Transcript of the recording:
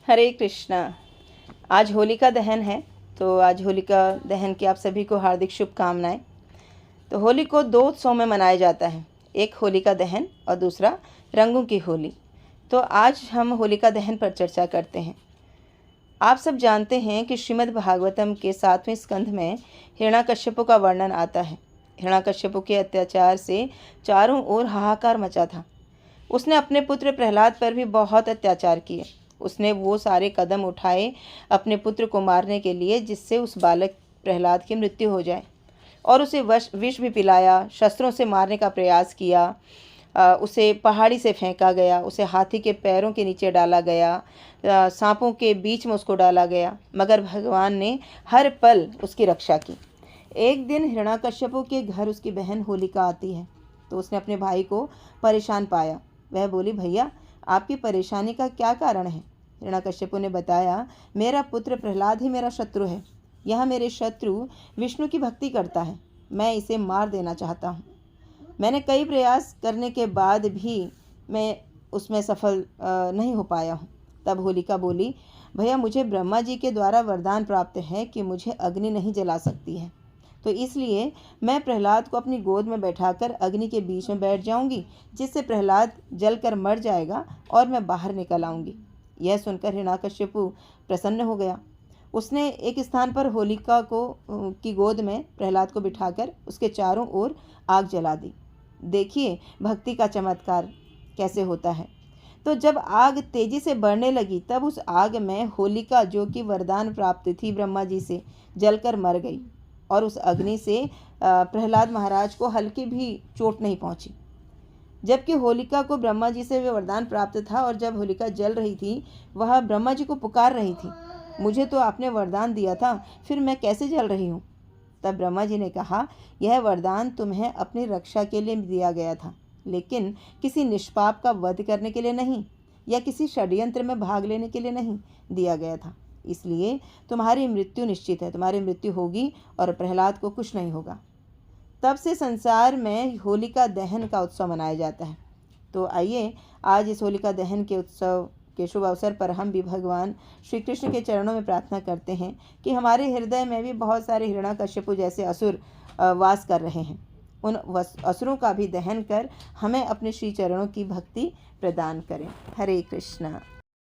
हरे कृष्णा। आज होलिका दहन है, तो आज होलिका दहन की आप सभी को हार्दिक शुभकामनाएं। तो होली को दो उत्सव में मनाया जाता है, एक होलिका दहन और दूसरा रंगों की होली। तो आज हम होलिका दहन पर चर्चा करते हैं। आप सब जानते हैं कि श्रीमद् भागवतम के 7वें स्कंध में हिरण्याकश्यपु का वर्णन आता है। हिरण्याकश्यपु के अत्याचार से चारों ओर हाहाकार मचा था। उसने अपने पुत्र प्रहलाद पर भी बहुत अत्याचार किए। उसने वो सारे कदम उठाए अपने पुत्र को मारने के लिए जिससे उस बालक प्रहलाद की मृत्यु हो जाए, और उसे विष भी पिलाया, शस्त्रों से मारने का प्रयास किया। उसे पहाड़ी से फेंका गया, उसे हाथी के पैरों के नीचे डाला गया, सांपों के बीच में उसको डाला गया, मगर भगवान ने हर पल उसकी रक्षा की। एक दिन हिरण्याकश्यपु के घर उसकी बहन होलिका आती है, तो उसने अपने भाई को परेशान पाया। वह बोली, भैया आपकी परेशानी का क्या कारण है? हिरण्याकश्यपु ने बताया, मेरा पुत्र प्रहलाद ही मेरा शत्रु है। यह मेरे शत्रु विष्णु की भक्ति करता है। मैं इसे मार देना चाहता हूँ। मैंने कई प्रयास करने के बाद भी मैं उसमें सफल नहीं हो पाया हूँ। तब होलिका बोली, भैया मुझे ब्रह्मा जी के द्वारा वरदान प्राप्त है कि मुझे अग्नि नहीं जला सकती है, तो इसलिए मैं प्रहलाद को अपनी गोद में बैठाकर अग्नि के बीच में बैठ जाऊंगी, जिससे प्रहलाद जलकर मर जाएगा और मैं बाहर निकल आऊंगी। यह सुनकर हिरण्याकश्यपु प्रसन्न हो गया। उसने एक स्थान पर होलिका की गोद में प्रहलाद को बिठाकर उसके चारों ओर आग जला दी। देखिए भक्ति का चमत्कार कैसे होता है। तो जब आग तेजी से बढ़ने लगी, तब उस आग में होलिका, जो कि वरदान प्राप्त थी ब्रह्मा जी से, जलकर मर गई, और उस अग्नि से प्रहलाद महाराज को हल्की भी चोट नहीं पहुंची। जबकि होलिका को ब्रह्मा जी से वरदान प्राप्त था, और जब होलिका जल रही थी वह ब्रह्मा जी को पुकार रही थी, मुझे तो आपने वरदान दिया था, फिर मैं कैसे जल रही हूँ? तब ब्रह्मा जी ने कहा, यह वरदान तुम्हें अपनी रक्षा के लिए दिया गया था, लेकिन किसी निष्पाप का वध करने के लिए नहीं, या किसी षड्यंत्र में भाग लेने के लिए नहीं दिया गया था। इसलिए तुम्हारी मृत्यु निश्चित है, तुम्हारी मृत्यु होगी और प्रहलाद को कुछ नहीं होगा। तब से संसार में होलिका दहन का उत्सव मनाया जाता है। तो आइए आज इस होलिका दहन के उत्सव के शुभ अवसर पर हम भी भगवान श्री कृष्ण के चरणों में प्रार्थना करते हैं कि हमारे हृदय में भी बहुत सारे हिरण्याकश्यपु जैसे असुर वास कर रहे हैं। उन असुरों का भी दहन कर हमें अपने श्री चरणों की भक्ति प्रदान करें। हरे कृष्णा।